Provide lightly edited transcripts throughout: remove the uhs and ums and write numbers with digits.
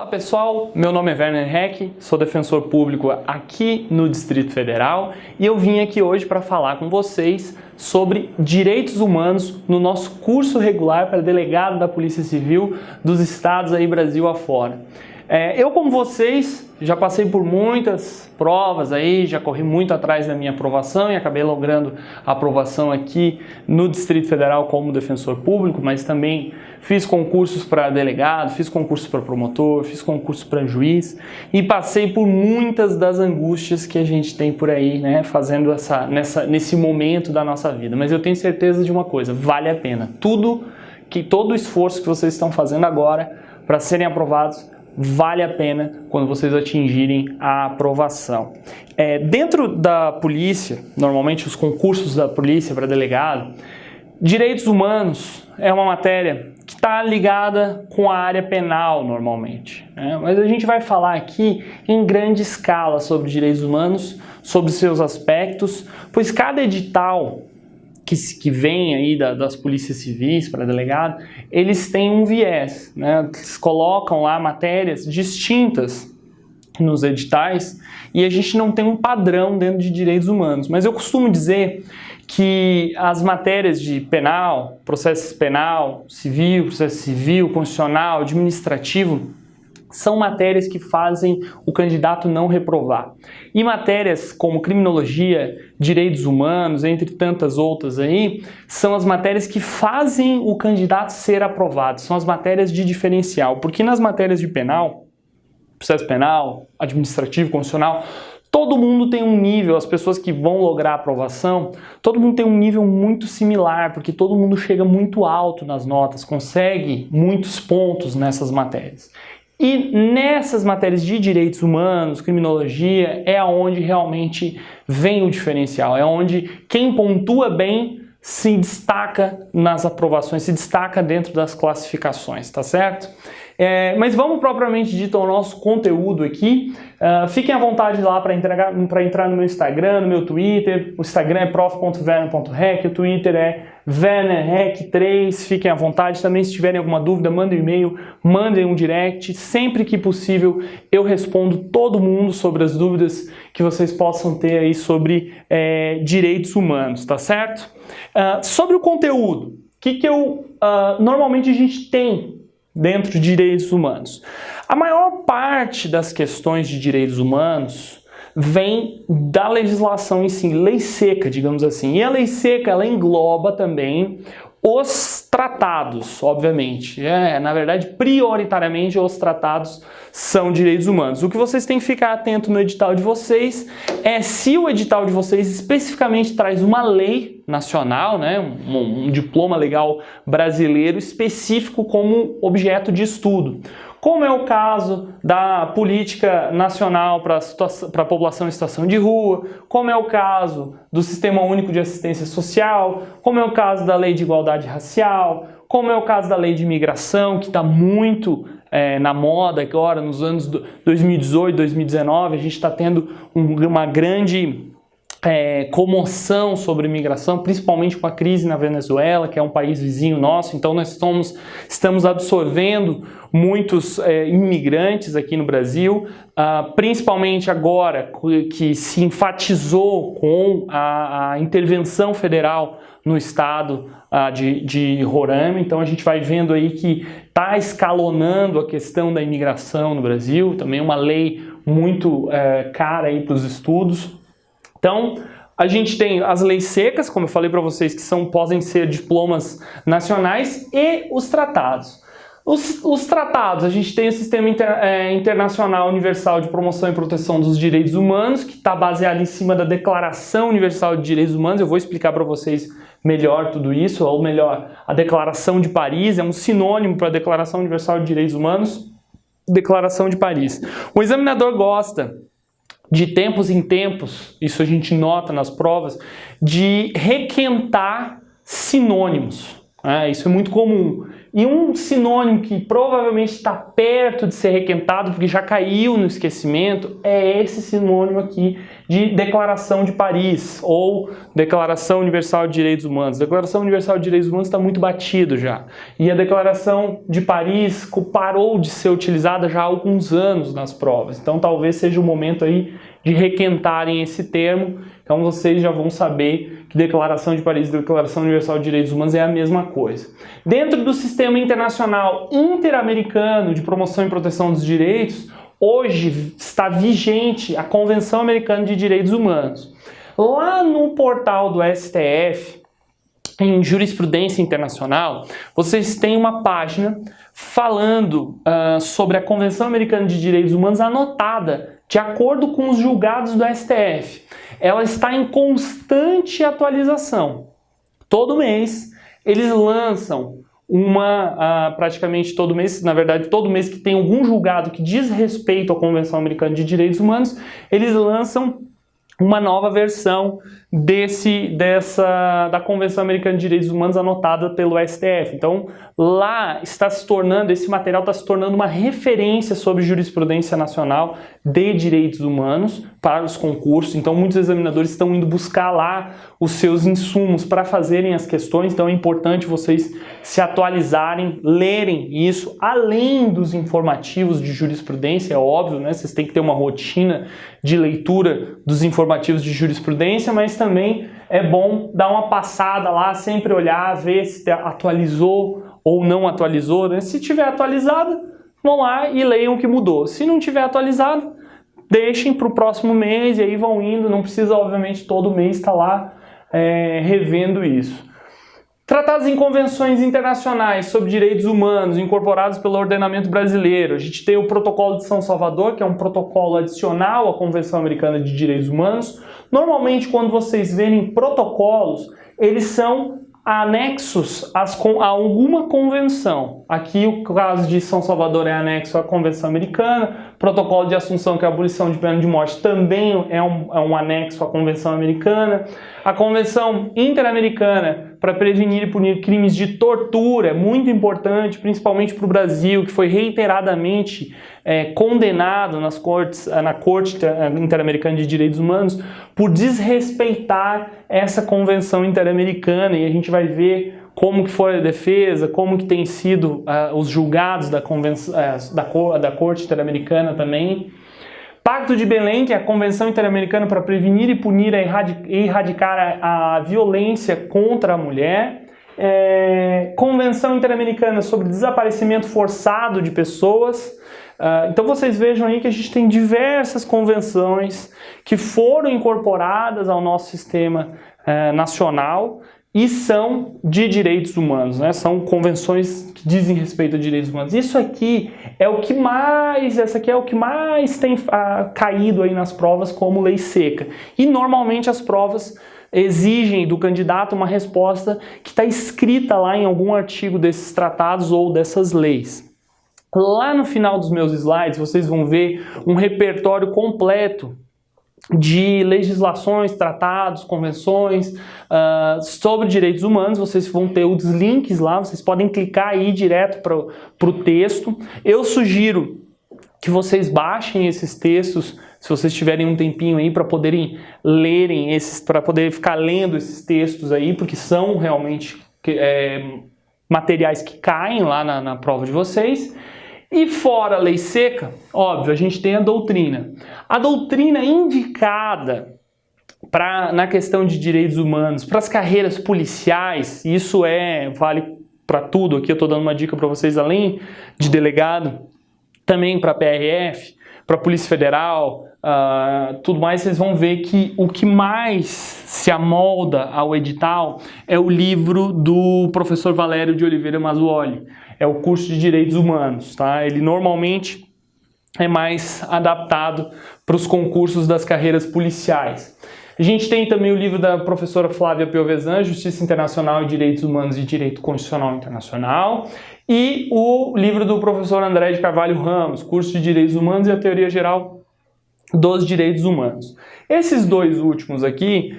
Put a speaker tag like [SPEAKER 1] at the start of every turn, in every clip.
[SPEAKER 1] pessoal, meu nome é Werner Heck, sou defensor público aqui no Distrito Federal e eu vim aqui hoje para falar com vocês sobre direitos humanos no nosso curso regular para delegado da Polícia Civil dos estados aí Brasil afora. Eu, como vocês, já passei por muitas provas aí, já corri muito atrás da minha aprovação e acabei logrando a aprovação aqui no Distrito Federal como defensor público, mas também fiz concursos para delegado, fiz concurso para promotor, fiz concurso para juiz e passei por muitas das angústias que a gente tem por aí, né, fazendo nesse momento da nossa vida. Mas eu tenho certeza de uma coisa, vale a pena. Todo o esforço que vocês estão fazendo agora para serem aprovados vale a pena quando vocês atingirem a aprovação. Dentro da polícia, normalmente os concursos da polícia para delegado, direitos humanos é uma matéria que está ligada com a área penal normalmente, né? Mas a gente vai falar aqui em grande escala sobre direitos humanos, sobre seus aspectos, pois cada edital que vem aí das polícias civis para delegado, eles têm um viés, né? Eles colocam lá matérias distintas nos editais e a gente não tem um padrão dentro de direitos humanos. Mas eu costumo dizer que as matérias de penal, processo penal, civil, processo civil, constitucional, administrativo, são matérias que fazem o candidato não reprovar. E matérias como criminologia, direitos humanos, entre tantas outras aí, são as matérias que fazem o candidato ser aprovado, são as matérias de diferencial, porque nas matérias de penal, processo penal, administrativo, constitucional, todo mundo tem um nível, as pessoas que vão lograr a aprovação, todo mundo tem um nível muito similar, porque todo mundo chega muito alto nas notas, consegue muitos pontos nessas matérias. E nessas matérias de direitos humanos, criminologia, é onde realmente vem o diferencial, é onde quem pontua bem se destaca nas aprovações, se destaca dentro das classificações, tá certo? Mas vamos propriamente dito ao nosso conteúdo aqui. Fiquem à vontade lá para entrar no meu Instagram, no meu Twitter. O Instagram é prof.werner.heck, o Twitter é wernerheck3. Fiquem à vontade. Também, se tiverem alguma dúvida, mandem um e-mail, mandem um direct. Sempre que possível, eu respondo todo mundo sobre as dúvidas que vocês possam ter aí sobre direitos humanos, tá certo? Sobre o conteúdo, o que normalmente a gente tem dentro de direitos humanos? A maior parte das questões de direitos humanos vem da legislação em si, lei seca, digamos assim. E a lei seca, ela engloba também os tratados, obviamente. Na verdade, prioritariamente, os tratados são direitos humanos. O que vocês têm que ficar atento no edital de vocês é se o edital de vocês especificamente traz uma lei nacional, né, um diploma legal brasileiro específico como objeto de estudo. Como é o caso da Política Nacional para a População em Situação de Rua, como é o caso do Sistema Único de Assistência Social, como é o caso da Lei de Igualdade Racial, como é o caso da Lei de Imigração, que está muito na moda agora, nos anos 2018, 2019, a gente está tendo uma grande comoção sobre imigração, principalmente com a crise na Venezuela, que é um país vizinho nosso. Então nós estamos absorvendo muitos imigrantes aqui no Brasil, principalmente agora que se enfatizou com a intervenção federal no estado de Roraima. Então a gente vai vendo aí que está escalonando a questão da imigração no Brasil, também uma lei muito cara aí para os estudos. Então, a gente tem as leis secas, como eu falei para vocês, que podem ser diplomas nacionais, e os tratados. Os tratados, a gente tem o Sistema Internacional Universal de Promoção e Proteção dos Direitos Humanos, que está baseado em cima da Declaração Universal de Direitos Humanos. Eu vou explicar para vocês melhor tudo isso, ou melhor, a Declaração de Paris é um sinônimo para a Declaração Universal de Direitos Humanos, Declaração de Paris. O examinador gosta, de tempos em tempos, isso a gente nota nas provas, de requentar sinônimos. Isso é muito comum. E um sinônimo que provavelmente está perto de ser requentado, porque já caiu no esquecimento, é esse sinônimo aqui de Declaração de Paris, ou Declaração Universal de Direitos Humanos. A Declaração Universal de Direitos Humanos está muito batido já. E a Declaração de Paris parou de ser utilizada já há alguns anos nas provas. Então talvez seja o momento aí de requentarem esse termo. Então vocês já vão saber que Declaração de Paris e Declaração Universal de Direitos Humanos é a mesma coisa. Dentro do sistema internacional interamericano de promoção e proteção dos direitos, hoje está vigente a Convenção Americana de Direitos Humanos. Lá no portal do STF, em Jurisprudência Internacional, vocês têm uma página falando sobre a Convenção Americana de Direitos Humanos anotada de acordo com os julgados do STF. Ela está em constante atualização. Todo mês eles lançam praticamente todo mês, na verdade todo mês que tem algum julgado que diz respeito à Convenção Americana de Direitos Humanos, eles lançam uma nova versão da Convenção Americana de Direitos Humanos anotada pelo STF. Então, lá esse material está se tornando uma referência sobre jurisprudência nacional de direitos humanos para os concursos. Então, muitos examinadores estão indo buscar lá os seus insumos para fazerem as questões. Então, é importante vocês se atualizarem, lerem isso, além dos informativos de jurisprudência, é óbvio, né? Vocês têm que ter uma rotina de leitura dos informativos de jurisprudência, mas também é bom dar uma passada lá, sempre olhar, ver se atualizou ou não atualizou, né? Se tiver atualizado, vão lá e leiam o que mudou. Se não tiver atualizado, deixem para o próximo mês e aí vão indo, não precisa obviamente todo mês estar lá revendo isso. Tratados em convenções internacionais sobre direitos humanos incorporados pelo ordenamento brasileiro. A gente tem o Protocolo de São Salvador, que é um protocolo adicional à Convenção Americana de Direitos Humanos. Normalmente, quando vocês verem protocolos, eles são anexos a alguma convenção. Aqui o caso de São Salvador é anexo à Convenção Americana, Protocolo de Assunção, que é a abolição de pena de morte, também é um anexo à Convenção Americana. A Convenção Interamericana para prevenir e punir crimes de tortura é muito importante, principalmente para o Brasil, que foi reiteradamente condenado na Corte Interamericana de Direitos Humanos por desrespeitar essa Convenção Interamericana, e a gente vai ver como que foi a defesa, como que tem sido os julgados da Corte Interamericana também. Pacto de Belém, que é a Convenção Interamericana para prevenir e punir e erradicar a violência contra a mulher. Convenção Interamericana sobre desaparecimento forçado de pessoas. Então vocês vejam aí que a gente tem diversas convenções que foram incorporadas ao nosso sistema nacional e são de direitos humanos, né? São convenções que dizem respeito a direitos humanos. Essa aqui é o que mais tem caído aí nas provas como lei seca. E normalmente as provas exigem do candidato uma resposta que está escrita lá em algum artigo desses tratados ou dessas leis. Lá no final dos meus slides vocês vão ver um repertório completo de legislações, tratados, convenções sobre direitos humanos. Vocês vão ter os links lá, vocês podem clicar aí direto para o texto. Eu sugiro que vocês baixem esses textos, se vocês tiverem um tempinho aí para poderem lerem para poder ficar lendo esses textos aí, porque são realmente materiais que caem lá na prova de vocês. E fora a lei seca, óbvio, a gente tem a doutrina. A doutrina indicada na questão de direitos humanos, para as carreiras policiais, isso vale para tudo. Aqui eu estou dando uma dica para vocês, além de delegado, também para PRF, para Polícia Federal, tudo mais. Vocês vão ver que o que mais se amolda ao edital é o livro do professor Valério de Oliveira Mazzuoli. É o curso de Direitos Humanos, tá? Ele normalmente é mais adaptado para os concursos das carreiras policiais. A gente tem também o livro da professora Flávia Piovesan, Justiça Internacional e Direitos Humanos e Direito Constitucional Internacional, e o livro do professor André de Carvalho Ramos, Curso de Direitos Humanos e a Teoria Geral dos Direitos Humanos. Esses dois últimos aqui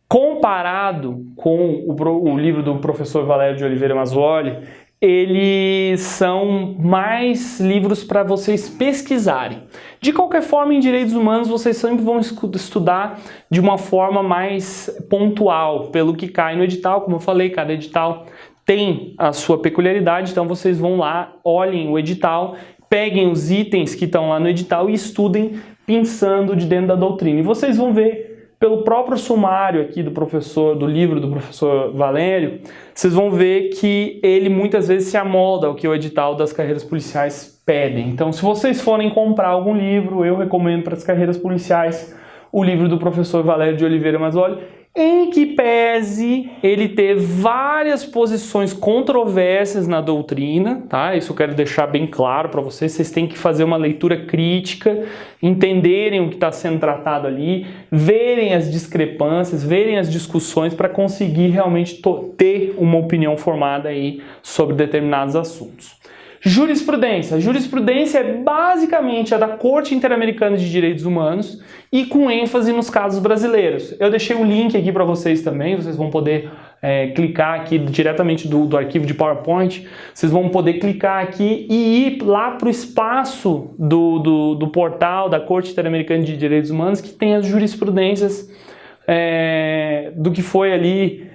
[SPEAKER 1] Comparado com o livro do professor Valério de Oliveira Mazzoli, eles são mais livros para vocês pesquisarem. De qualquer forma, em direitos humanos, vocês sempre vão estudar de uma forma mais pontual, pelo que cai no edital. Como eu falei, cada edital tem a sua peculiaridade, então vocês vão lá, olhem o edital, peguem os itens que estão lá no edital e estudem pensando de dentro da doutrina. E vocês vão ver, pelo próprio sumário aqui do livro do professor Valério, vocês vão ver que ele muitas vezes se amolda ao que o edital das carreiras policiais pedem. Então, se vocês forem comprar algum livro, eu recomendo para as carreiras policiais o livro do professor Valério de Oliveira Mazzoli, em que pese ele ter várias posições controversas na doutrina, tá? Isso eu quero deixar bem claro para vocês. Vocês têm que fazer uma leitura crítica, entenderem o que está sendo tratado ali, verem as discrepâncias, verem as discussões para conseguir realmente ter uma opinião formada aí sobre determinados assuntos. Jurisprudência. A jurisprudência é basicamente a da Corte Interamericana de Direitos Humanos e com ênfase nos casos brasileiros. Eu deixei um link aqui para vocês também, vocês vão poder clicar aqui diretamente do arquivo de PowerPoint, vocês vão poder clicar aqui e ir lá para o espaço do portal da Corte Interamericana de Direitos Humanos, que tem as jurisprudências do que foi ali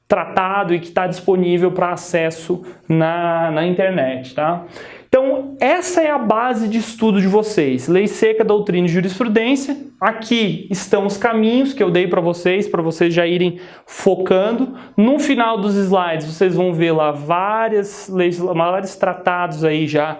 [SPEAKER 1] tratado e que está disponível para acesso na internet, tá? Então, essa é a base de estudo de vocês. Lei seca, doutrina e jurisprudência. Aqui estão os caminhos que eu dei para vocês já irem focando. No final dos slides, vocês vão ver lá vários tratados aí já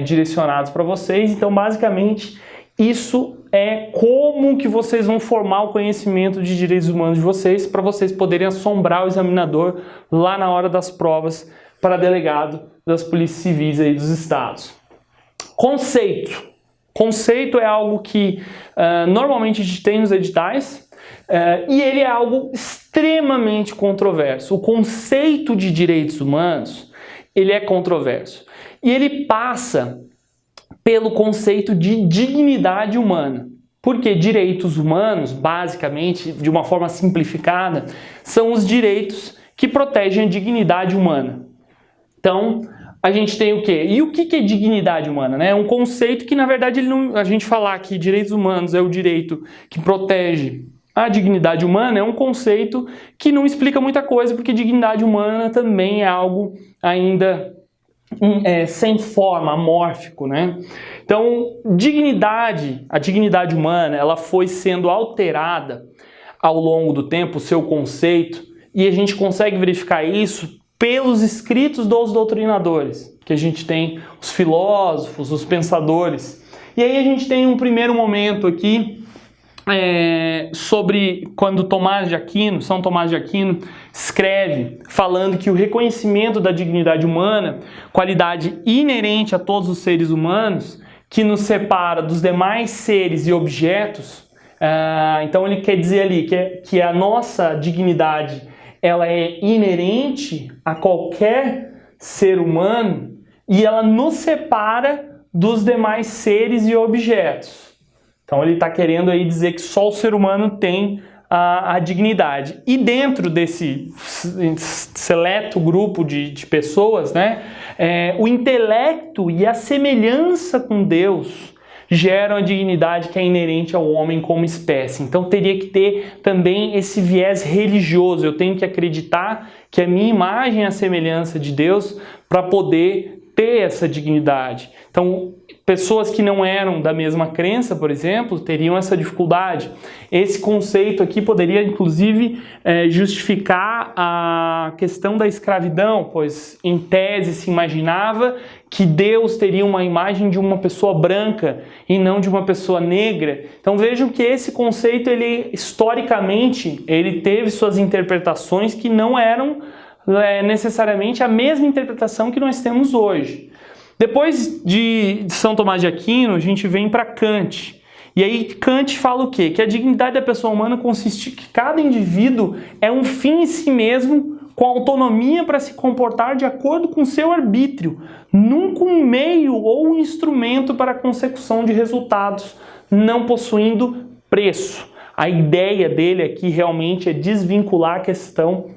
[SPEAKER 1] direcionados para vocês. Então, basicamente, isso é como que vocês vão formar o conhecimento de direitos humanos de vocês para vocês poderem assombrar o examinador lá na hora das provas para delegado das polícias civis aí dos estados. Conceito. Conceito é algo que normalmente a gente tem nos editais e ele é algo extremamente controverso. O conceito de direitos humanos, ele é controverso. E ele passa pelo conceito de dignidade humana. Porque direitos humanos, basicamente, de uma forma simplificada, são os direitos que protegem a dignidade humana. Então, a gente tem o quê? E o que é dignidade humana? Né? É um conceito que, na verdade, a gente falar que direitos humanos é o direito que protege a dignidade humana é um conceito que não explica muita coisa, porque dignidade humana também é algo ainda sem forma, amórfico, né? Então, a dignidade humana, ela foi sendo alterada ao longo do tempo, o seu conceito, e a gente consegue verificar isso pelos escritos dos doutrinadores, que a gente tem os filósofos, os pensadores. E aí a gente tem um primeiro momento aqui sobre quando São Tomás de Aquino escreve falando que o reconhecimento da dignidade humana, qualidade inerente a todos os seres humanos, que nos separa dos demais seres e objetos, então ele quer dizer ali que a nossa dignidade ela é inerente a qualquer ser humano e ela nos separa dos demais seres e objetos. Então ele está querendo aí dizer que só o ser humano tem a dignidade. E dentro desse seleto grupo de pessoas, né, o intelecto e a semelhança com Deus geram a dignidade que é inerente ao homem como espécie. Então teria que ter também esse viés religioso. Eu tenho que acreditar que a minha imagem é a semelhança de Deus para poder ter essa dignidade. Então, pessoas que não eram da mesma crença, por exemplo, teriam essa dificuldade. Esse conceito aqui poderia, inclusive, justificar a questão da escravidão, pois, em tese, se imaginava que Deus teria uma imagem de uma pessoa branca e não de uma pessoa negra. Então, vejam que esse conceito, historicamente, ele teve suas interpretações que não eram necessariamente a mesma interpretação que nós temos hoje. Depois de São Tomás de Aquino, a gente vem para Kant. E aí Kant fala o quê? Que a dignidade da pessoa humana consiste que cada indivíduo é um fim em si mesmo, com autonomia para se comportar de acordo com seu arbítrio, nunca um meio ou um instrumento para a consecução de resultados, não possuindo preço. A ideia dele aqui realmente é desvincular a questão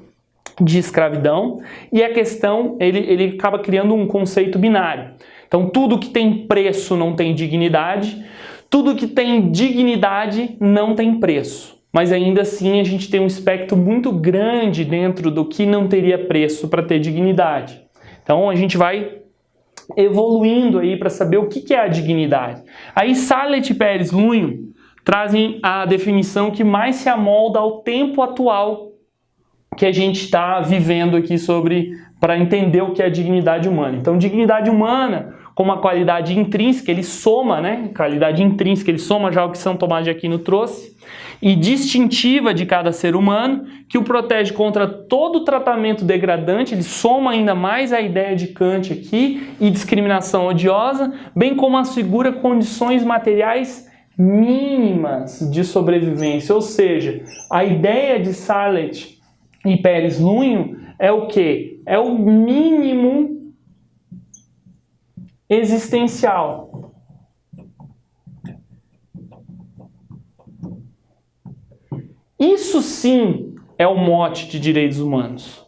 [SPEAKER 1] de escravidão e a questão, ele acaba criando um conceito binário. Então, tudo que tem preço não tem dignidade, tudo que tem dignidade não tem preço. Mas ainda assim a gente tem um espectro muito grande dentro do que não teria preço para ter dignidade. Então, a gente vai evoluindo aí para saber o que é a dignidade. Aí Sarlet e Pérez Lunho trazem a definição que mais se amolda ao tempo atual que a gente está vivendo aqui para entender o que é a dignidade humana. Então, dignidade humana, como a qualidade intrínseca, ele soma, né? Qualidade intrínseca, ele soma já o que São Tomás de Aquino trouxe, e distintiva de cada ser humano, que o protege contra todo tratamento degradante, ele soma ainda mais a ideia de Kant aqui, e discriminação odiosa, bem como assegura condições materiais mínimas de sobrevivência. Ou seja, a ideia de Sarlet e Pérez Lunho é o quê? É o mínimo existencial. Isso sim é o mote de direitos humanos.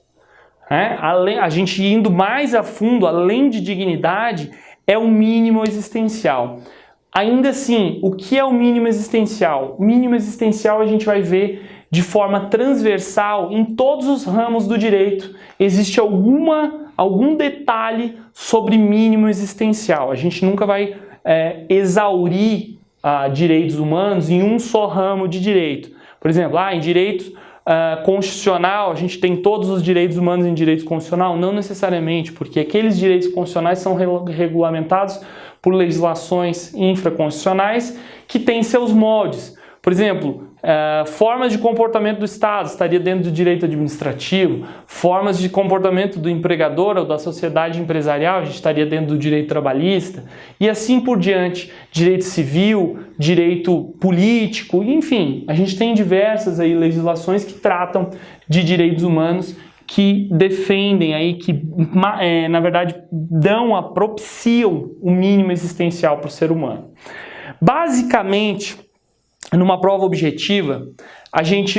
[SPEAKER 1] A gente indo mais a fundo, além de dignidade, é o mínimo existencial. Ainda assim, o que é o mínimo existencial? O mínimo existencial a gente vai ver de forma transversal em todos os ramos do direito. Existe algum detalhe sobre mínimo existencial. A gente nunca vai exaurir direitos humanos em um só ramo de direito. Por exemplo, em direito constitucional, a gente tem todos os direitos humanos em direito constitucional? Não necessariamente, porque aqueles direitos constitucionais são regulamentados por legislações infraconstitucionais que têm seus moldes. Por exemplo, formas de comportamento do Estado estaria dentro do direito administrativo, formas de comportamento do empregador ou da sociedade empresarial a gente estaria dentro do direito trabalhista e assim por diante, direito civil, direito político, enfim, a gente tem diversas aí legislações que tratam de direitos humanos, que defendem aí, que na verdade propiciam o mínimo existencial para o ser humano. Basicamente, numa prova objetiva,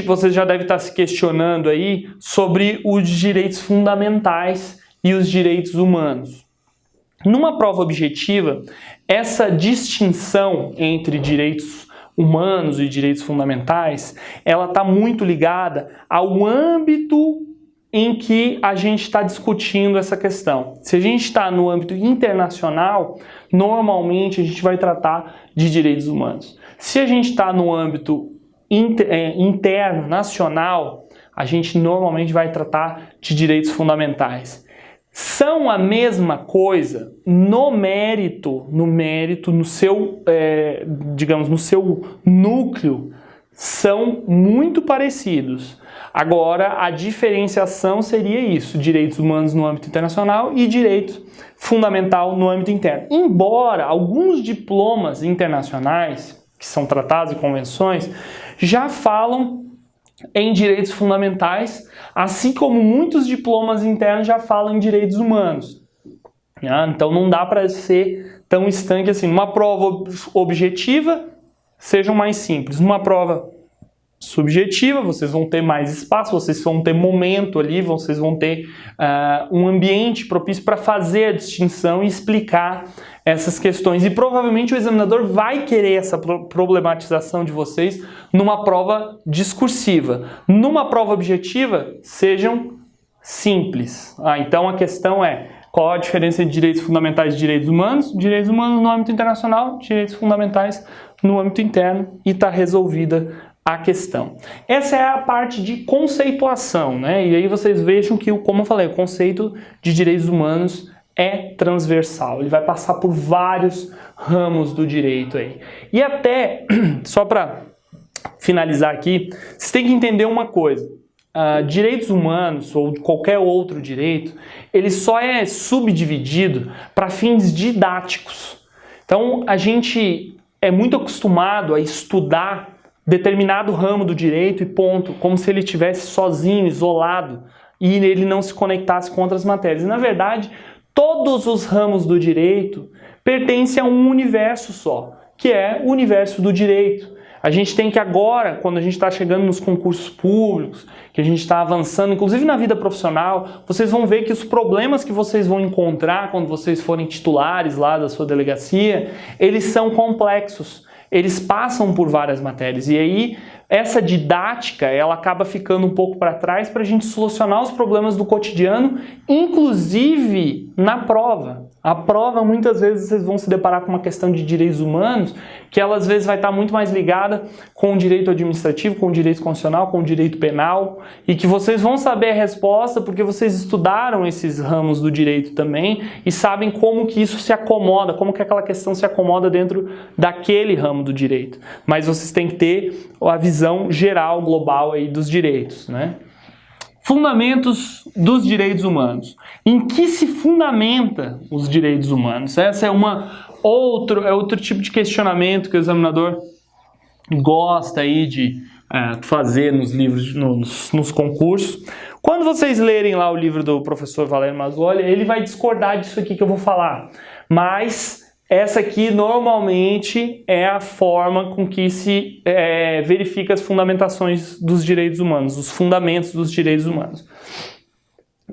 [SPEAKER 1] você já deve estar se questionando aí sobre os direitos fundamentais e os direitos humanos. Numa prova objetiva, essa distinção entre direitos humanos e direitos fundamentais, ela está muito ligada ao âmbito em que a gente está discutindo essa questão. Se a gente está no âmbito internacional, normalmente a gente vai tratar de direitos humanos. Se a gente está no âmbito interno, nacional, a gente normalmente vai tratar de direitos fundamentais. São a mesma coisa no mérito, no seu, no seu núcleo, são muito parecidos. Agora, a diferenciação seria isso, direitos humanos no âmbito internacional e direito fundamental no âmbito interno. Embora alguns diplomas internacionais, que são tratados e convenções, já falam em direitos fundamentais, assim como muitos diplomas internos já falam em direitos humanos. Então não dá para ser tão estanque assim. Numa prova objetiva, sejam mais simples. Numa prova subjetiva, vocês vão ter mais espaço, vocês vão ter momento ali, vocês vão ter um ambiente propício para fazer a distinção e explicar essas questões. E provavelmente o examinador vai querer essa problematização de vocês numa prova discursiva. Numa prova objetiva, sejam simples. Então a questão é: qual a diferença entre direitos fundamentais e direitos humanos? Direitos humanos no âmbito internacional, direitos fundamentais no âmbito interno, e está resolvida a questão. Essa é a parte de conceituação, né? E aí vocês vejam que, como eu falei, o conceito de direitos humanos é transversal. Ele vai passar por vários ramos do direito aí. E até, só para finalizar aqui, vocês têm que entender uma coisa. Direitos humanos ou qualquer outro direito, ele só é subdividido para fins didáticos. Então, a gente é muito acostumado a estudar determinado ramo do direito e ponto, como se ele estivesse sozinho, isolado, e ele não se conectasse com outras matérias. E, na verdade, todos os ramos do direito pertencem a um universo só, que é o universo do direito. A gente tem que agora, quando a gente está chegando nos concursos públicos, que a gente está avançando, inclusive na vida profissional, vocês vão ver que os problemas que vocês vão encontrar quando vocês forem titulares lá da sua delegacia, eles são complexos, eles passam por várias matérias. E aí, essa didática, ela acaba ficando um pouco para trás para a gente solucionar os problemas do cotidiano, inclusive na prova. A prova, muitas vezes, vocês vão se deparar com uma questão de direitos humanos, que ela, às vezes, vai estar muito mais ligada com o direito administrativo, com o direito constitucional, com o direito penal, e que vocês vão saber a resposta porque vocês estudaram esses ramos do direito também e sabem como que isso se acomoda, como que aquela questão se acomoda dentro daquele ramo do direito. Mas vocês têm que ter a visão geral, global aí dos direitos, né? Fundamentos dos direitos humanos. Em que se fundamenta os direitos humanos? Essa é outro tipo de questionamento que o examinador gosta aí de fazer nos livros, nos concursos. Quando vocês lerem lá o livro do professor Valério Mazzoli, ele vai discordar disso aqui que eu vou falar. Mas essa aqui normalmente é a forma com que se verifica as fundamentações dos direitos humanos, os fundamentos dos direitos humanos.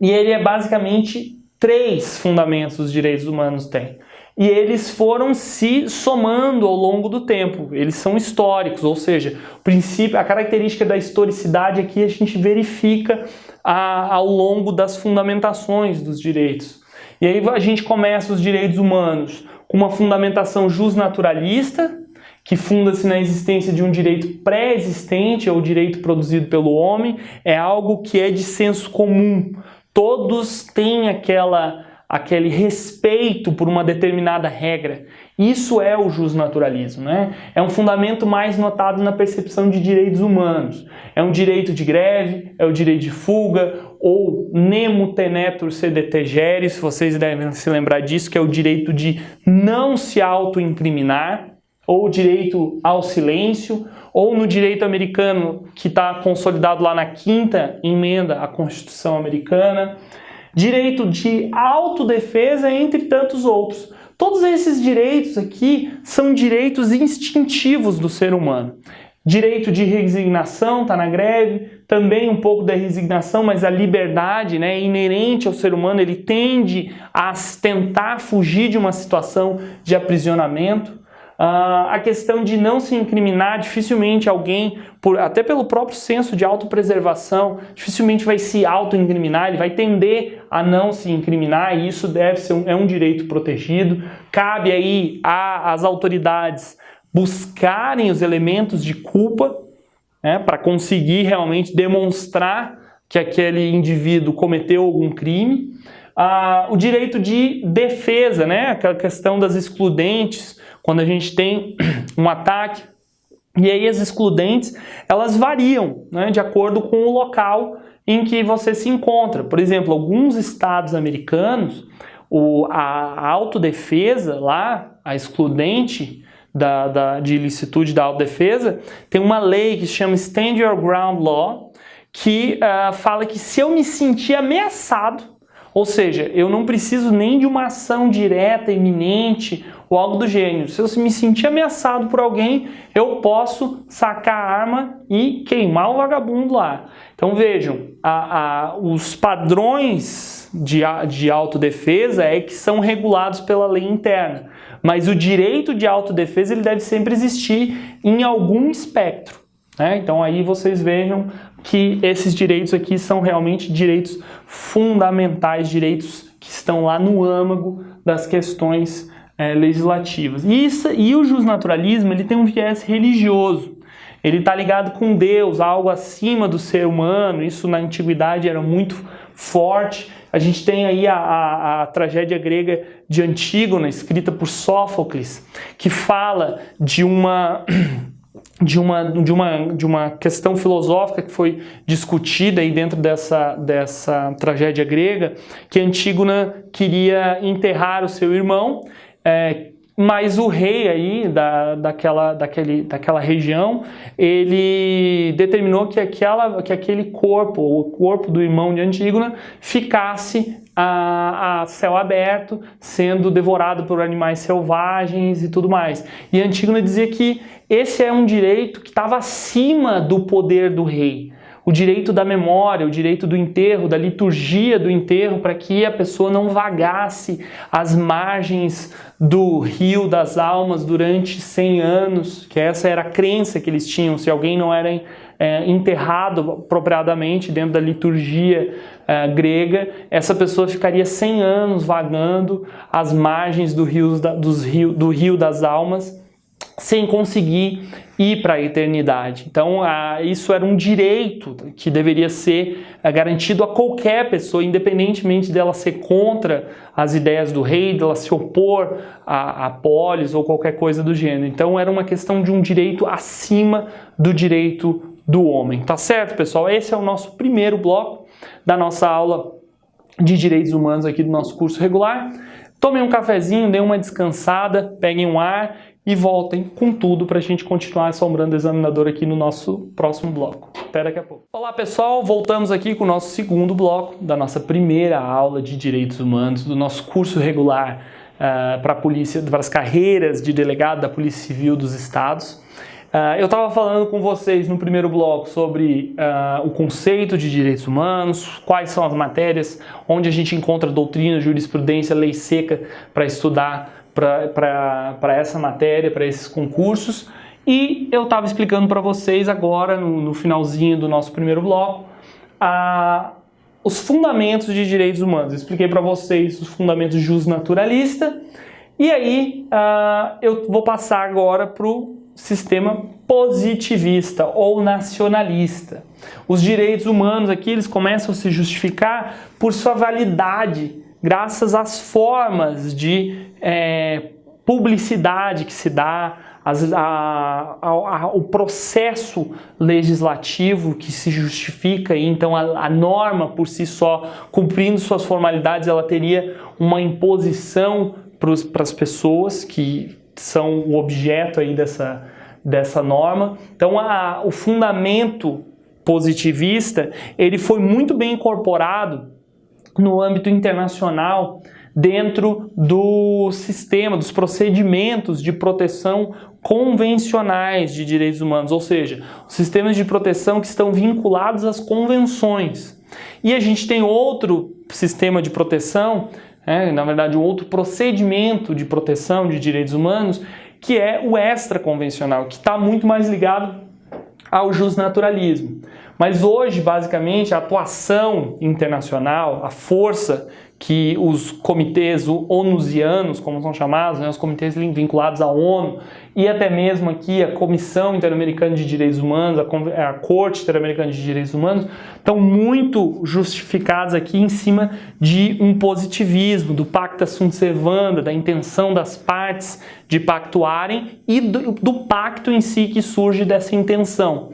[SPEAKER 1] E ele é basicamente 3 fundamentos dos direitos humanos tem. E eles foram se somando ao longo do tempo, eles são históricos, ou seja, o princípio, a característica da historicidade aqui a gente verifica ao longo das fundamentações dos direitos. E aí a gente começa os direitos humanos com uma fundamentação justnaturalista, que funda-se na existência de um direito pré-existente, ou direito produzido pelo homem, é algo que é de senso comum. Todos têm aquele respeito por uma determinada regra. Isso é o justnaturalismo, né? É um fundamento mais notado na percepção de direitos humanos. É um direito de greve, é o direito de fuga, ou nemo tenetur sed tegeris, vocês devem se lembrar disso, que é o direito de não se auto-incriminar, ou o direito ao silêncio, ou no direito americano, que está consolidado lá na 5ª emenda à Constituição americana, direito de autodefesa, entre tantos outros. Todos esses direitos aqui são direitos instintivos do ser humano. Direito de resignação está na greve, também um pouco da resignação, mas a liberdade, né, é inerente ao ser humano, ele tende a tentar fugir de uma situação de aprisionamento. A questão de não se incriminar, dificilmente alguém, até pelo próprio senso de autopreservação, dificilmente vai se auto-incriminar, ele vai tender a não se incriminar, e isso deve ser é um direito protegido. Cabe aí às autoridades buscarem os elementos de culpa, né, para conseguir realmente demonstrar que aquele indivíduo cometeu algum crime. O direito de defesa, né, aquela questão das excludentes, quando a gente tem um ataque, e aí as excludentes, elas variam, né, de acordo com o local em que você se encontra. Por exemplo, alguns estados americanos, a autodefesa lá, a excludente de ilicitude da autodefesa, tem uma lei que se chama Stand Your Ground Law, que fala que se eu me sentir ameaçado, ou seja, eu não preciso nem de uma ação direta, iminente ou algo do gênero. Se eu me sentir ameaçado por alguém, eu posso sacar a arma e queimar o vagabundo lá. Então vejam, os padrões de autodefesa é que são regulados pela lei interna. Mas o direito de autodefesa ele deve sempre existir em algum espectro, né? Então aí vocês vejam que esses direitos aqui são realmente direitos fundamentais, direitos que estão lá no âmago das questões legislativas. E o justnaturalismo ele tem um viés religioso. Ele está ligado com Deus, algo acima do ser humano. Isso na antiguidade era muito forte. A gente tem aí a tragédia grega de Antígona, escrita por Sófocles, que fala de uma questão filosófica que foi discutida aí dentro dessa tragédia grega, que Antígona queria enterrar o seu irmão, Mas o rei aí daquela região, ele determinou que aquele corpo, o corpo do irmão de Antígona, ficasse a céu aberto, sendo devorado por animais selvagens e tudo mais. E Antígona dizia que esse é um direito que estava acima do poder do rei. O direito da memória, o direito do enterro, da liturgia do enterro, para que a pessoa não vagasse às margens do rio das almas durante 100 anos, que essa era a crença que eles tinham. Se alguém não era enterrado apropriadamente dentro da liturgia grega, essa pessoa ficaria 100 anos vagando às margens do rio das almas, sem conseguir ir para a eternidade. Então, isso era um direito que deveria ser garantido a qualquer pessoa, independentemente dela ser contra as ideias do rei, dela se opor a polis ou qualquer coisa do gênero. Então, era uma questão de um direito acima do direito do homem. Tá certo, pessoal? Esse é o nosso primeiro bloco da nossa aula de direitos humanos aqui do nosso curso regular. Tomem um cafezinho, deem uma descansada, peguem um ar e voltem com tudo para a gente continuar assombrando o examinador aqui no nosso próximo bloco. Até daqui a pouco. Olá pessoal, voltamos aqui com o nosso segundo bloco da nossa primeira aula de Direitos Humanos, do nosso curso regular para as carreiras de delegado da Polícia Civil dos Estados. Eu estava falando com vocês no primeiro bloco sobre o conceito de direitos humanos, quais são as matérias onde a gente encontra doutrina, jurisprudência, lei seca para estudar para essa matéria, para esses concursos, e eu estava explicando para vocês agora, no finalzinho do nosso primeiro bloco, os fundamentos de direitos humanos. Eu expliquei para vocês os fundamentos jusnaturalista, e aí eu vou passar agora para o sistema positivista ou nacionalista. Os direitos humanos aqui, eles começam a se justificar por sua validade, graças às formas de publicidade que se dá, o processo legislativo que se justifica, e então a norma por si só, cumprindo suas formalidades, ela teria uma imposição para as pessoas que são o objeto aí dessa norma. Então o fundamento positivista, ele foi muito bem incorporado no âmbito internacional, dentro do sistema, dos procedimentos de proteção convencionais de direitos humanos, ou seja, os sistemas de proteção que estão vinculados às convenções. E a gente tem outro sistema de proteção, na verdade, um outro procedimento de proteção de direitos humanos, que é o extraconvencional, que está muito mais ligado ao jusnaturalismo. Mas hoje, basicamente, a atuação internacional, a força que os comitês onusianos, como são chamados, os comitês vinculados à ONU, e até mesmo aqui a Comissão Interamericana de Direitos Humanos, a Corte Interamericana de Direitos Humanos, estão muito justificados aqui em cima de um positivismo, do pacta sunt servanda, da intenção das partes de pactuarem e do pacto em si que surge dessa intenção.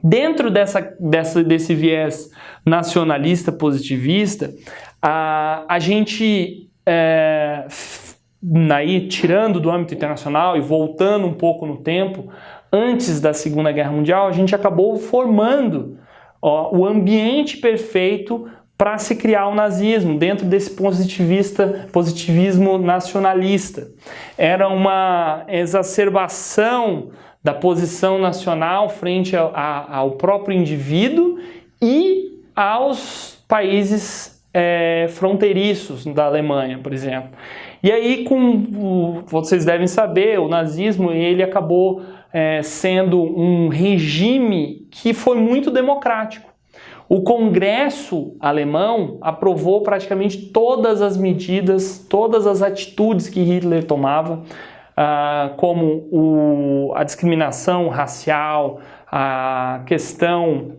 [SPEAKER 1] Dentro desse viés nacionalista positivista, a gente, aí, tirando do âmbito internacional e voltando um pouco no tempo, antes da Segunda Guerra Mundial, a gente acabou formando o ambiente perfeito para se criar o nazismo, dentro desse positivismo nacionalista. Era uma exacerbação da posição nacional frente ao próprio indivíduo e aos países fronteiriços da Alemanha, por exemplo. E aí, vocês devem saber, o nazismo ele acabou sendo um regime que foi muito democrático. O Congresso alemão aprovou praticamente todas as medidas, todas as atitudes que Hitler tomava, como a discriminação racial, a questão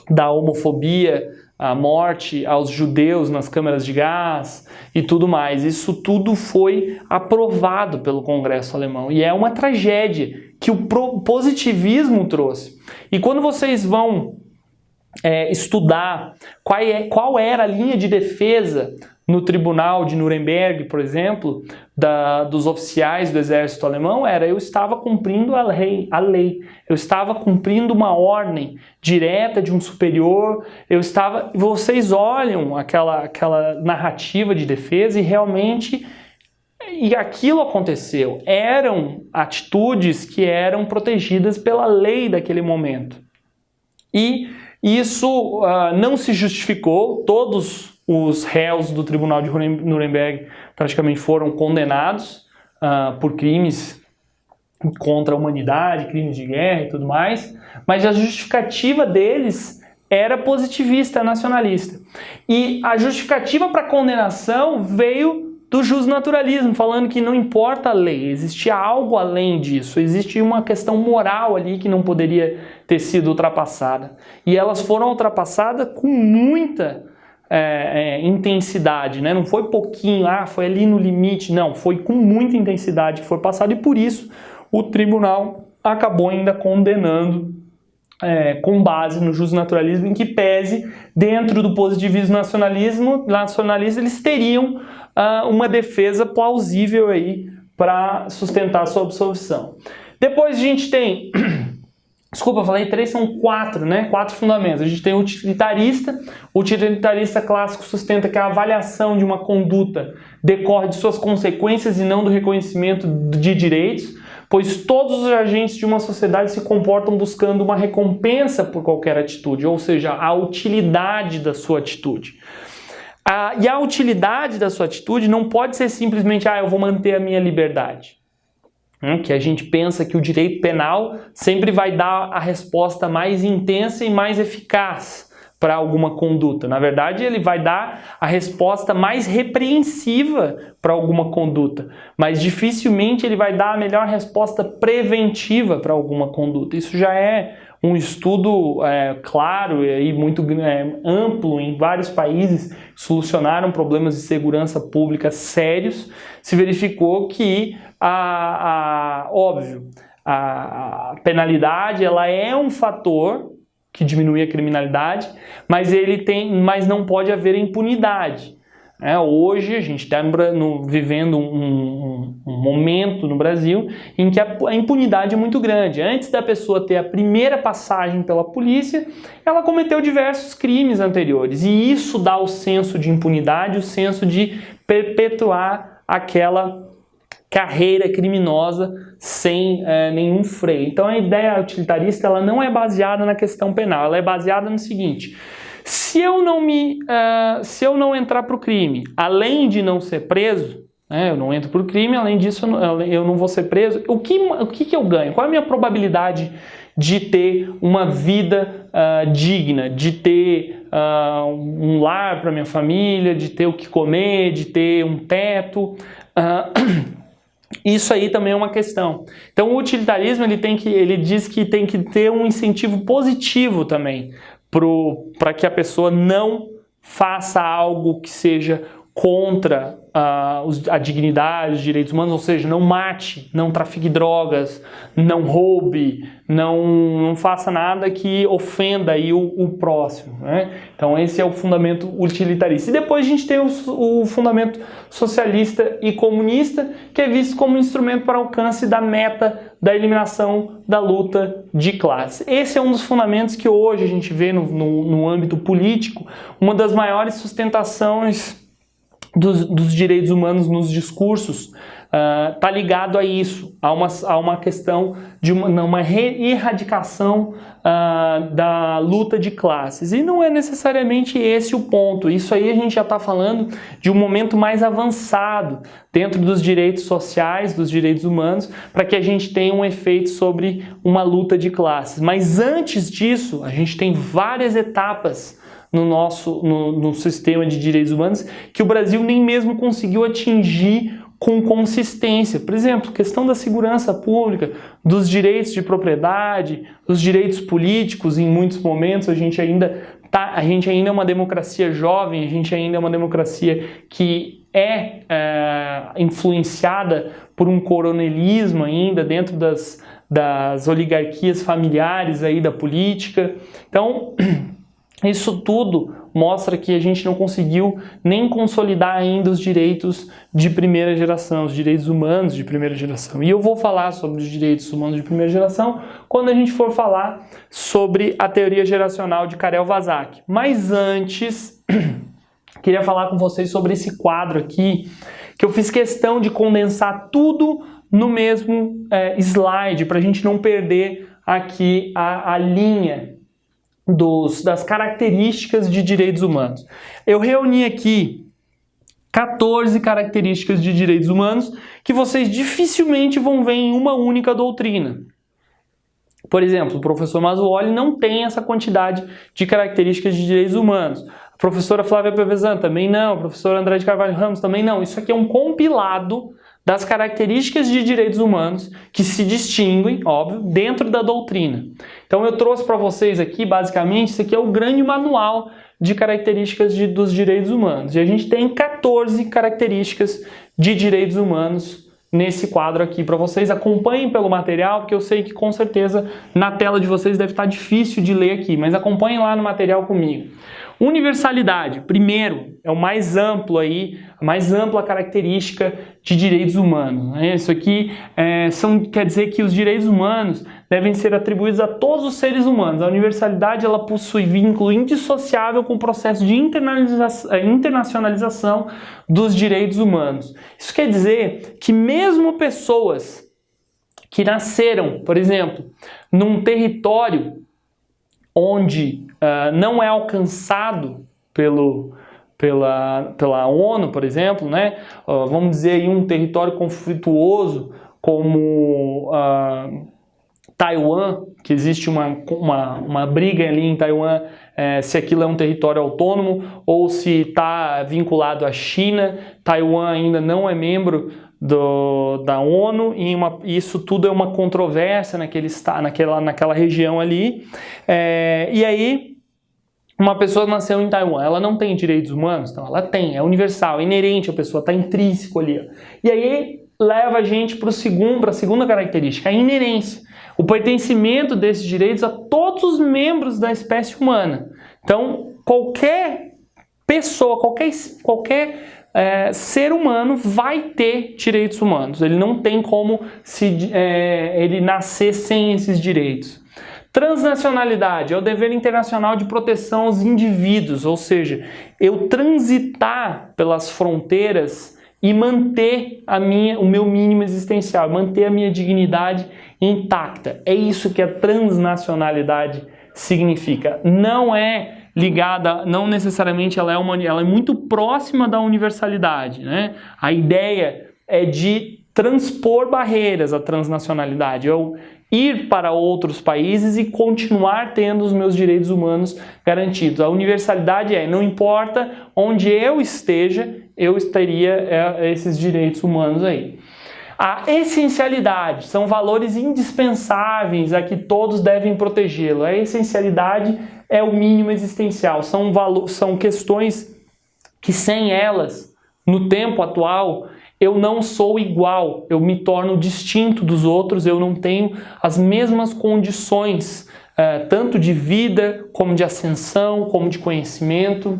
[SPEAKER 1] da homofobia, a morte aos judeus nas câmaras de gás e tudo mais. Isso tudo foi aprovado pelo Congresso alemão e é uma tragédia que o positivismo trouxe. E quando vocês vão estudar qual era a linha de defesa no tribunal de Nuremberg, por exemplo, dos oficiais do exército alemão era: eu estava cumprindo a lei, eu estava cumprindo uma ordem direta de um superior, vocês olham aquela narrativa de defesa e realmente aquilo aconteceu. Eram atitudes que eram protegidas pela lei daquele momento. E isso não se justificou. Todos os réus do Tribunal de Nuremberg praticamente foram condenados por crimes contra a humanidade, crimes de guerra e tudo mais, mas a justificativa deles era positivista, nacionalista. E a justificativa para a condenação veio do justnaturalismo, falando que não importa a lei, existia algo além disso, existia uma questão moral ali que não poderia ter sido ultrapassada. E elas foram ultrapassadas com muita intensidade, né? Não foi pouquinho, foi ali no limite, não, foi com muita intensidade que foi passado, e por isso o tribunal acabou ainda condenando com base no justnaturalismo, em que pese, dentro do positivismo nacionalista, eles teriam uma defesa plausível aí para sustentar a sua absolvição. Depois a gente tem, desculpa, eu falei 3, são 4, né? 4 fundamentos. A gente tem o utilitarista. O utilitarista clássico sustenta que a avaliação de uma conduta decorre de suas consequências e não do reconhecimento de direitos, pois todos os agentes de uma sociedade se comportam buscando uma recompensa por qualquer atitude, ou seja, a utilidade da sua atitude. E a utilidade da sua atitude não pode ser simplesmente, eu vou manter a minha liberdade. Que a gente pensa que o direito penal sempre vai dar a resposta mais intensa e mais eficaz para alguma conduta. Na verdade, ele vai dar a resposta mais repreensiva para alguma conduta, mas dificilmente ele vai dar a melhor resposta preventiva para alguma conduta. Isso já é um estudo claro e muito amplo em vários países que solucionaram problemas de segurança pública sérios. Se verificou que, óbvio, a penalidade ela é um fator que diminui a criminalidade, mas não pode haver impunidade. Hoje a gente está vivendo um momento no Brasil em que a impunidade é muito grande. Antes da pessoa ter a primeira passagem pela polícia, ela cometeu diversos crimes anteriores, e isso dá o senso de impunidade, o senso de perpetuar aquela carreira criminosa sem nenhum freio. Então a ideia utilitarista ela não é baseada na questão penal, ela é baseada no seguinte: se eu não entrar para o crime, além de não ser preso, eu não entro para o crime, além disso eu não vou ser preso, o que eu ganho? Qual é a minha probabilidade de ter uma vida digna, de ter um lar para minha família, de ter o que comer, de ter um teto? Isso aí também é uma questão. Então o utilitarismo ele diz que tem que ter um incentivo positivo também para que a pessoa não faça algo que seja contra a dignidade, os direitos humanos, ou seja, não mate, não trafique drogas, não roube, não faça nada que ofenda aí o próximo, né? Então esse é o fundamento utilitarista. E depois a gente tem o fundamento socialista e comunista, que é visto como instrumento para alcance da meta da eliminação da luta de classe. Esse é um dos fundamentos que hoje a gente vê no âmbito político, uma das maiores sustentações dos direitos humanos nos discursos. Está ligado a isso, a uma questão de uma erradicação da luta de classes. E não é necessariamente esse o ponto. Isso aí a gente já está falando de um momento mais avançado dentro dos direitos sociais, dos direitos humanos, para que a gente tenha um efeito sobre uma luta de classes. Mas antes disso, a gente tem várias etapas no sistema de direitos humanos que o Brasil nem mesmo conseguiu atingir com consistência. Por exemplo, questão da segurança pública, dos direitos de propriedade, dos direitos políticos. Em muitos momentos a gente ainda é uma democracia jovem, a gente ainda é uma democracia que é influenciada por um coronelismo ainda dentro das oligarquias familiares aí da política. Então isso tudo mostra que a gente não conseguiu nem consolidar ainda os direitos de primeira geração, os direitos humanos de primeira geração. E eu vou falar sobre os direitos humanos de primeira geração quando a gente for falar sobre a teoria geracional de Karel-Vazak. Mas antes, queria falar com vocês sobre esse quadro aqui, que eu fiz questão de condensar tudo no mesmo slide, para a gente não perder aqui a linha das características de direitos humanos. Eu reuni aqui 14 características de direitos humanos que vocês dificilmente vão ver em uma única doutrina. Por exemplo, o professor Mazzuoli não tem essa quantidade de características de direitos humanos. A professora Flávia Pevesan também não, o professor André de Carvalho Ramos também não. Isso aqui é um compilado das características de direitos humanos que se distinguem, óbvio, dentro da doutrina. Então eu trouxe para vocês aqui, basicamente, isso aqui é o grande manual de características dos direitos humanos. E a gente tem 14 características de direitos humanos nesse quadro aqui para vocês. Acompanhem pelo material, porque eu sei que com certeza na tela de vocês deve estar difícil de ler aqui, mas acompanhem lá no material comigo. Universalidade, primeiro, é o mais amplo aí, a mais ampla característica de direitos humanos. Né? Isso aqui quer dizer que os direitos humanos devem ser atribuídos a todos os seres humanos. A universalidade ela possui vínculo indissociável com o processo de internacionalização dos direitos humanos. Isso quer dizer que mesmo pessoas que nasceram, por exemplo, num território onde não é alcançado pela ONU, por exemplo, né? Vamos dizer aí um território conflituoso como Taiwan, que existe uma briga ali em Taiwan se aquilo é um território autônomo ou se está vinculado à China. Taiwan ainda não é membro da ONU e isso tudo é uma controvérsia naquela região ali. E aí, uma pessoa nasceu em Taiwan, ela não tem direitos humanos? Então ela tem, é universal, é inerente à pessoa, está intrínseco ali. Ó. E aí leva a gente para a segunda característica, a inerência. O pertencimento desses direitos a todos os membros da espécie humana. Então, qualquer pessoa, qualquer ser humano vai ter direitos humanos. Ele não tem como ele nascer sem esses direitos. Transnacionalidade é o dever internacional de proteção aos indivíduos, ou seja, eu transitar pelas fronteiras e manter o meu mínimo existencial, manter a minha dignidade intacta. É isso que a transnacionalidade significa. Não é ligada, não necessariamente ela é muito próxima da universalidade, né? A ideia é de transpor barreiras, a transnacionalidade, eu ir para outros países e continuar tendo os meus direitos humanos garantidos. A universalidade não importa onde eu esteja, eu teria esses direitos humanos aí. A essencialidade são valores indispensáveis a que todos devem protegê-lo. A essencialidade é o mínimo existencial, são questões que sem elas, no tempo atual, eu não sou igual, eu me torno distinto dos outros, eu não tenho as mesmas condições, tanto de vida, como de ascensão, como de conhecimento.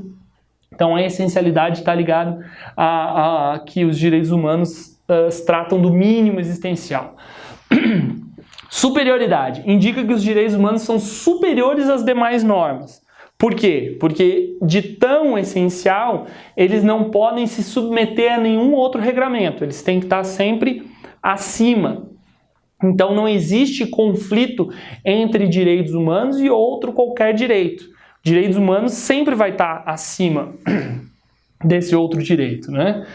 [SPEAKER 1] Então a essencialidade está ligada a que os direitos humanos tratam do mínimo existencial. Superioridade indica que os direitos humanos são superiores às demais normas. Por quê? Porque de tão essencial, eles não podem se submeter a nenhum outro regramento, eles têm que estar sempre acima. Então não existe conflito entre direitos humanos e outro qualquer direito. Direitos humanos sempre vai estar acima desse outro direito, né?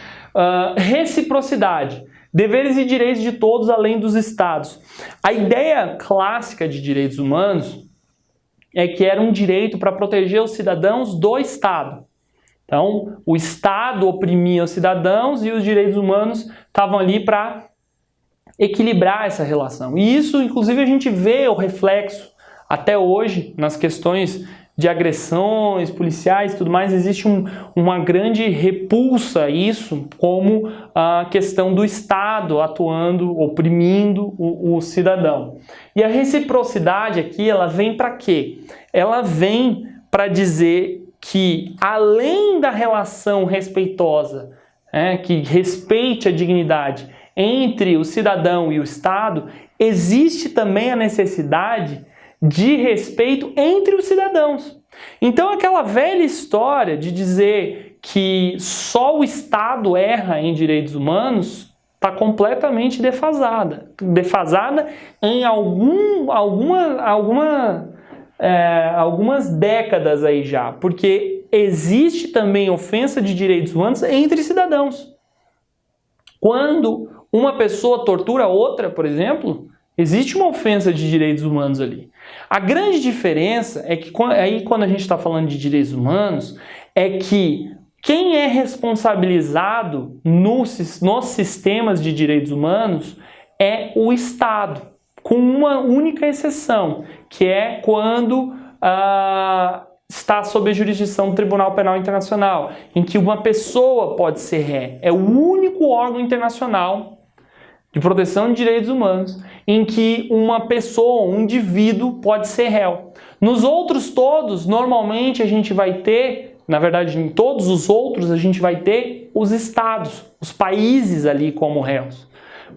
[SPEAKER 1] Reciprocidade. Deveres e direitos de todos além dos estados. A ideia clássica de direitos humanos é que era um direito para proteger os cidadãos do Estado. Então, o Estado oprimia os cidadãos e os direitos humanos estavam ali para equilibrar essa relação. E isso, inclusive, a gente vê o reflexo até hoje nas questões de agressões policiais e tudo mais, existe uma grande repulsa a isso, como a questão do Estado atuando, oprimindo o cidadão. E a reciprocidade aqui, ela vem para quê? Ela vem para dizer que, além da relação respeitosa, que respeite a dignidade entre o cidadão e o Estado, existe também a necessidade de respeito entre os cidadãos. Então, aquela velha história de dizer que só o Estado erra em direitos humanos está completamente defasada. Defasada em algumas décadas aí já, porque existe também ofensa de direitos humanos entre cidadãos. Quando uma pessoa tortura outra, por exemplo, existe uma ofensa de direitos humanos ali. A grande diferença é que aí quando a gente está falando de direitos humanos, é que quem é responsabilizado nos sistemas de direitos humanos é o Estado, com uma única exceção, que é quando está sob a jurisdição do Tribunal Penal Internacional, em que uma pessoa pode ser ré. É o único órgão internacional de proteção de direitos humanos em que uma pessoa, um indivíduo, pode ser réu. Nos outros todos, normalmente a gente vai ter, na verdade em todos os outros, a gente vai ter os estados, os países ali como réus.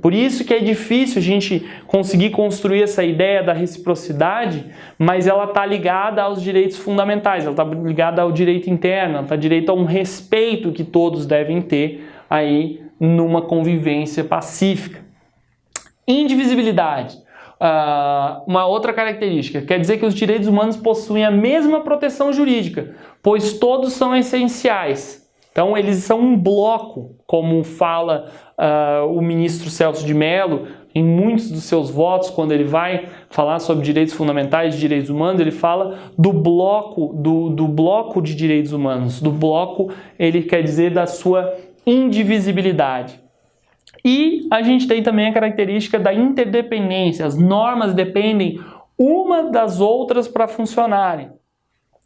[SPEAKER 1] Por isso que é difícil a gente conseguir construir essa ideia da reciprocidade, mas ela está ligada aos direitos fundamentais, ela está ligada ao direito interno, ela está ligada a um respeito que todos devem ter aí numa convivência pacífica. Indivisibilidade. Uma outra característica, quer dizer que os direitos humanos possuem a mesma proteção jurídica, pois todos são essenciais. Então eles são um bloco, como fala o ministro Celso de Mello em muitos dos seus votos, quando ele vai falar sobre direitos fundamentais e direitos humanos, ele fala do bloco, do bloco de direitos humanos. Do bloco, ele quer dizer da sua indivisibilidade. E a gente tem também a característica da interdependência. As normas dependem uma das outras para funcionarem.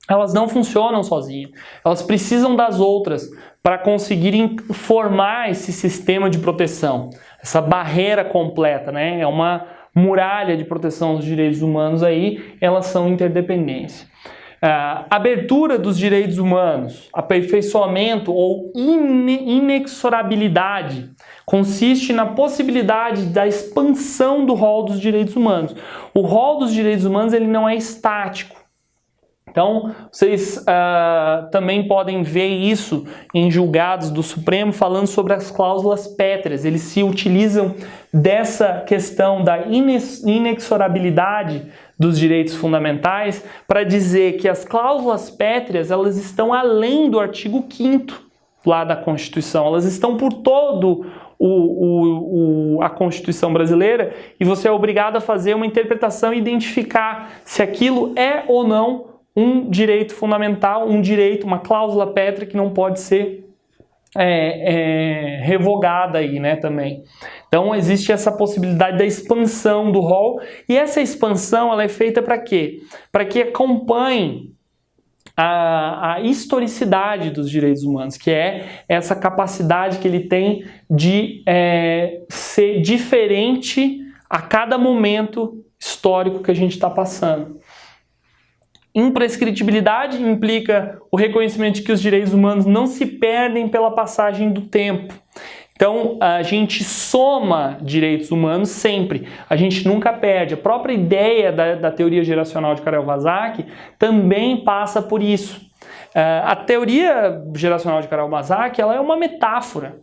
[SPEAKER 1] Elas não funcionam sozinhas. Elas precisam das outras para conseguirem formar esse sistema de proteção. Essa barreira completa, né? É uma muralha de proteção dos direitos humanos aí. Elas são interdependência. Abertura dos direitos humanos, aperfeiçoamento ou inexorabilidade consiste na possibilidade da expansão do rol dos direitos humanos. O rol dos direitos humanos ele não é estático. Então, vocês também podem ver isso em julgados do Supremo falando sobre as cláusulas pétreas. Eles se utilizam dessa questão da inexorabilidade dos direitos fundamentais para dizer que as cláusulas pétreas elas estão além do artigo 5º lá da Constituição. Elas estão por todo a Constituição brasileira e você é obrigado a fazer uma interpretação e identificar se aquilo é ou não um direito fundamental, um direito, uma cláusula pétrea que não pode ser revogada aí, né, também. Então existe essa possibilidade da expansão do rol e essa expansão ela é feita para quê? Para que acompanhe a historicidade dos direitos humanos, que é essa capacidade que ele tem de ser diferente a cada momento histórico que a gente está passando. Imprescritibilidade implica o reconhecimento de que os direitos humanos não se perdem pela passagem do tempo. Então, a gente soma direitos humanos sempre, a gente nunca perde. A própria ideia da teoria geracional de Karel-Vazak também passa por isso. A teoria geracional de Karel-Vazak ela é uma metáfora.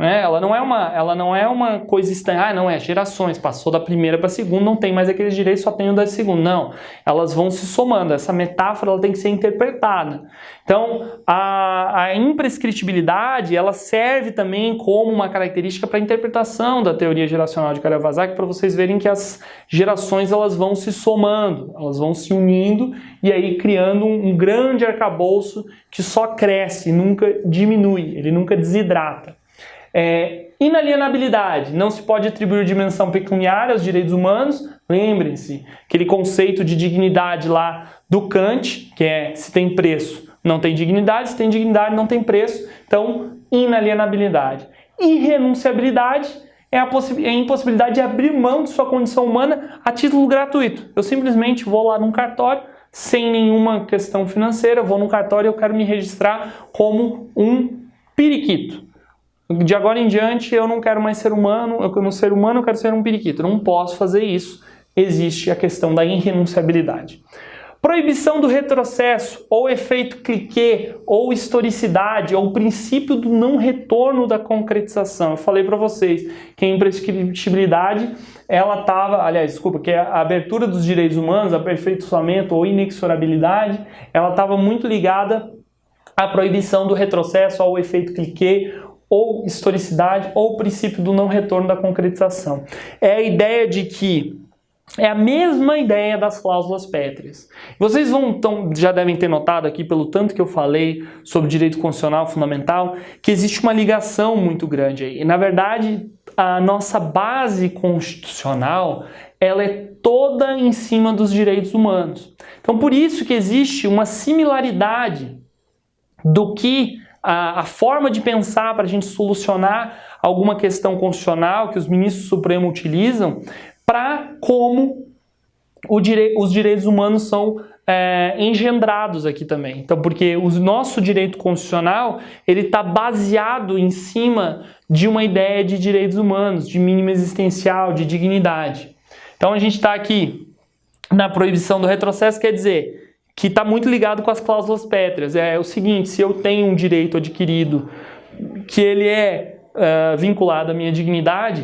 [SPEAKER 1] Ela não é uma coisa estranha, não é gerações, passou da primeira para a segunda, não tem mais aqueles direitos, só tem o da segunda. Não, elas vão se somando, essa metáfora ela tem que ser interpretada. Então, a imprescritibilidade, ela serve também como uma característica para a interpretação da teoria geracional de Karel-Vazak, para vocês verem que as gerações elas vão se somando, elas vão se unindo e aí criando um grande arcabouço que só cresce, nunca diminui, ele nunca desidrata. Inalienabilidade, não se pode atribuir dimensão pecuniária aos direitos humanos. Lembrem-se, aquele conceito de dignidade lá do Kant, que é se tem preço, não tem dignidade, se tem dignidade, não tem preço. Então, inalienabilidade. Irrenunciabilidade é a impossibilidade de abrir mão de sua condição humana a título gratuito. Eu simplesmente vou lá num cartório, sem nenhuma questão financeira, eu vou no cartório e eu quero me registrar como um periquito. De agora em diante eu não quero mais ser humano, eu como ser humano eu quero ser um periquito. Eu não posso fazer isso. Existe a questão da irrenunciabilidade. Proibição do retrocesso, ou efeito cliquê, ou historicidade, ou o princípio do não retorno da concretização. Eu falei para vocês que a imprescritibilidade, ela estava, que a abertura dos direitos humanos, aperfeiçoamento ou inexorabilidade, ela estava muito ligada à proibição do retrocesso, ao efeito cliquê, ou historicidade, ou o princípio do não retorno da concretização. É a ideia de que é a mesma ideia das cláusulas pétreas. Vocês já devem ter notado aqui, pelo tanto que eu falei sobre direito constitucional fundamental, que existe uma ligação muito grande aí. E, na verdade, a nossa base constitucional, ela é toda em cima dos direitos humanos. Então, por isso que existe uma similaridade do que a forma de pensar para a gente solucionar alguma questão constitucional que os ministros do Supremo utilizam para como os direitos humanos são engendrados aqui também. Então, porque o nosso direito constitucional, ele está baseado em cima de uma ideia de direitos humanos, de mínimo existencial, de dignidade. Então, a gente está aqui na proibição do retrocesso, quer dizer que está muito ligado com as cláusulas pétreas. É o seguinte, se eu tenho um direito adquirido que ele é vinculado à minha dignidade,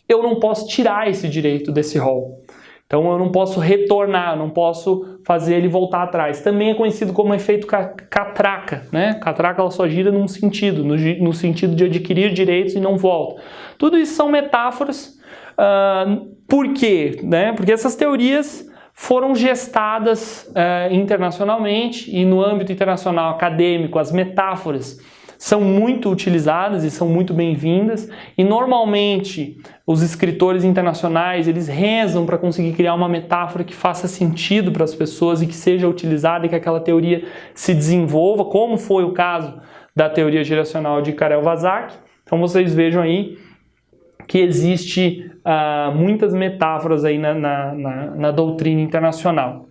[SPEAKER 1] eu não posso tirar esse direito desse rol. Então eu não posso retornar, eu não posso fazer ele voltar atrás. Também é conhecido como efeito catraca, né? Catraca ela só gira num sentido, no sentido de adquirir direitos e não volta. Tudo isso são metáforas. Por quê? Né? Porque essas teorias foram gestadas internacionalmente e no âmbito internacional acadêmico as metáforas são muito utilizadas e são muito bem-vindas, e normalmente os escritores internacionais eles rezam para conseguir criar uma metáfora que faça sentido para as pessoas e que seja utilizada e que aquela teoria se desenvolva, como foi o caso da teoria geracional de Karel-Vazak. Então vocês vejam aí que existe muitas metáforas aí na doutrina internacional.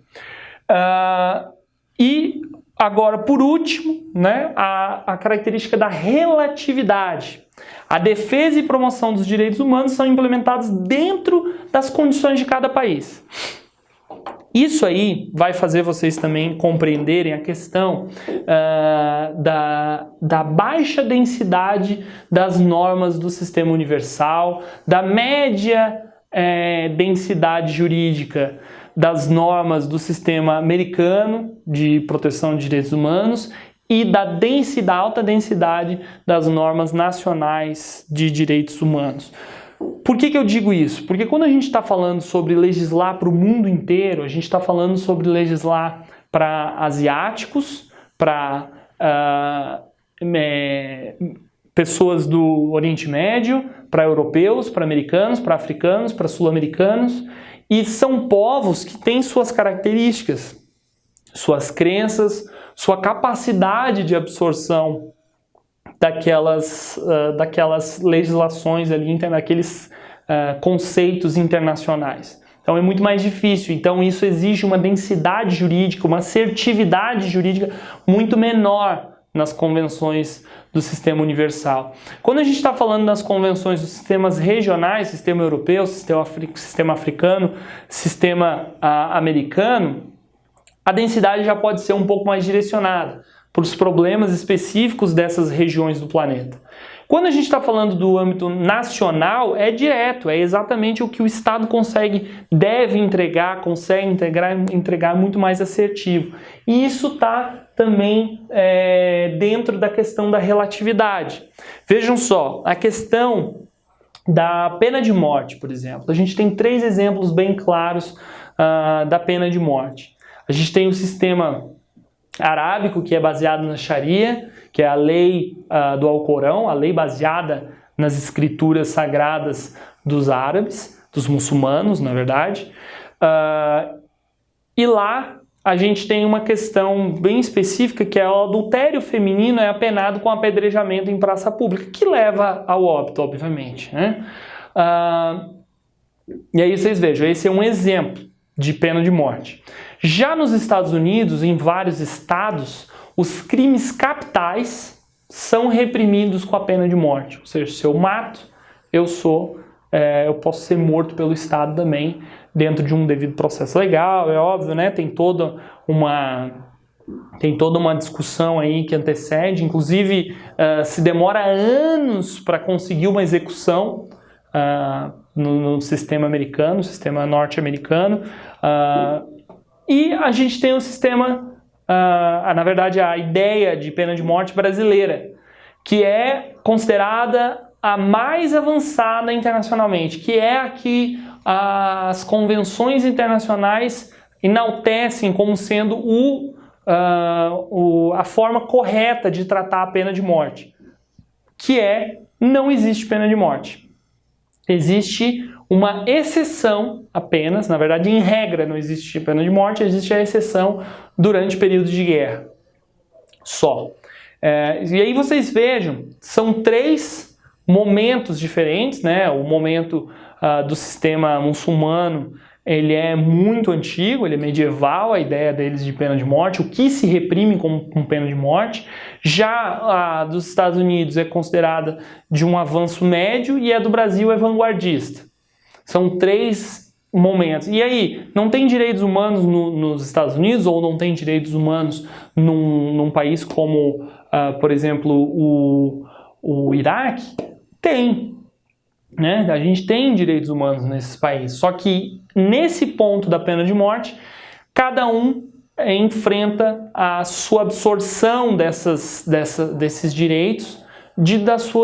[SPEAKER 1] E agora, por último, né, a característica da relatividade. A defesa e promoção dos direitos humanos são implementados dentro das condições de cada país. Isso aí vai fazer vocês também compreenderem a questão da baixa densidade das normas do sistema universal, da média densidade jurídica das normas do sistema americano de proteção de direitos humanos e da alta densidade das normas nacionais de direitos humanos. Por que eu digo isso? Porque quando a gente está falando sobre legislar para o mundo inteiro, a gente está falando sobre legislar para asiáticos, para pessoas do Oriente Médio, para europeus, para americanos, para africanos, para sul-americanos. E são povos que têm suas características, suas crenças, sua capacidade de absorção daquelas legislações ali, daqueles conceitos internacionais. Então é muito mais difícil. Então isso exige uma densidade jurídica, uma assertividade jurídica muito menor nas convenções do sistema universal. Quando a gente está falando das convenções dos sistemas regionais, sistema europeu, sistema africano, sistema americano, a densidade já pode ser um pouco mais direcionada para os problemas específicos dessas regiões do planeta. Quando a gente está falando do âmbito nacional, é direto, é exatamente o que o Estado deve entregar, consegue entregar muito mais assertivo. E isso está também dentro da questão da relatividade. Vejam só, a questão da pena de morte, por exemplo. A gente tem 3 exemplos bem claros da pena de morte. A gente tem o sistema arábico, que é baseado na Sharia, que é a lei do Alcorão, a lei baseada nas escrituras sagradas dos árabes, dos muçulmanos, na verdade. E lá a gente tem uma questão bem específica, que é o adultério feminino é apenado com apedrejamento em praça pública, que leva ao óbito, obviamente, né? E aí vocês vejam, esse é um exemplo de pena de morte. Já nos Estados Unidos, em vários estados, os crimes capitais são reprimidos com a pena de morte. Ou seja, se eu mato, eu posso ser morto pelo Estado também, dentro de um devido processo legal, é óbvio, né? Tem toda uma discussão aí que antecede, inclusive se demora anos para conseguir uma execução no sistema americano, no sistema norte-americano, e a gente tem um sistema, na verdade a ideia de pena de morte brasileira, que é considerada a mais avançada internacionalmente, que é a que as convenções internacionais enaltecem como sendo a forma correta de tratar a pena de morte, que não existe pena de morte. Existe uma exceção apenas, na verdade, em regra não existe pena de morte, existe a exceção durante períodos de guerra. Só. E aí vocês vejam, são 3 momentos diferentes, né? O momento do sistema muçulmano, ele é muito antigo, ele é medieval, a ideia deles de pena de morte, o que se reprime com pena de morte. Já a dos Estados Unidos é considerada de um avanço médio e a do Brasil é vanguardista. São 3 momentos. E aí, não tem direitos humanos nos Estados Unidos ou não tem direitos humanos num país como, por exemplo, o Iraque? Tem. Né? A gente tem direitos humanos nesses países, só que nesse ponto da pena de morte, cada um enfrenta a sua absorção desses direitos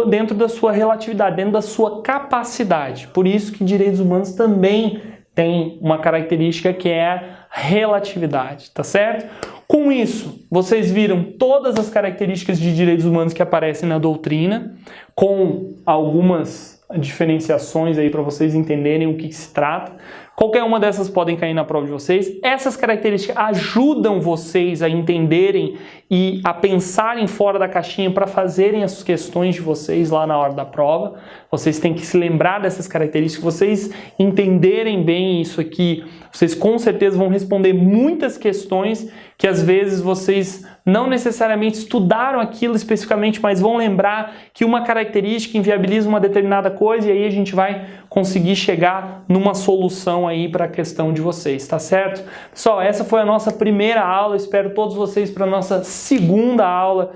[SPEAKER 1] dentro da sua relatividade, dentro da sua capacidade. Por isso que direitos humanos também tem uma característica que é a relatividade, tá certo? Com isso, vocês viram todas as características de direitos humanos que aparecem na doutrina, com algumas diferenciações aí para vocês entenderem o que se trata. Qualquer uma dessas podem cair na prova de vocês. Essas características ajudam vocês a entenderem e a pensarem fora da caixinha para fazerem as questões de vocês lá na hora da prova. Vocês têm que se lembrar dessas características, vocês entenderem bem isso aqui, vocês com certeza vão responder muitas questões que às vezes vocês não necessariamente estudaram aquilo especificamente, mas vão lembrar que uma característica inviabiliza uma determinada coisa e aí a gente vai conseguir chegar numa solução aí para a questão de vocês, tá certo? Pessoal, essa foi a nossa primeira aula, espero todos vocês para a nossa segunda aula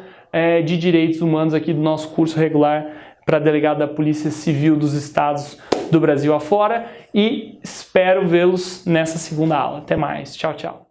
[SPEAKER 1] de Direitos Humanos aqui do nosso curso regular para delegado da Polícia Civil dos Estados do Brasil afora e espero vê-los nessa segunda aula. Até mais, tchau, tchau.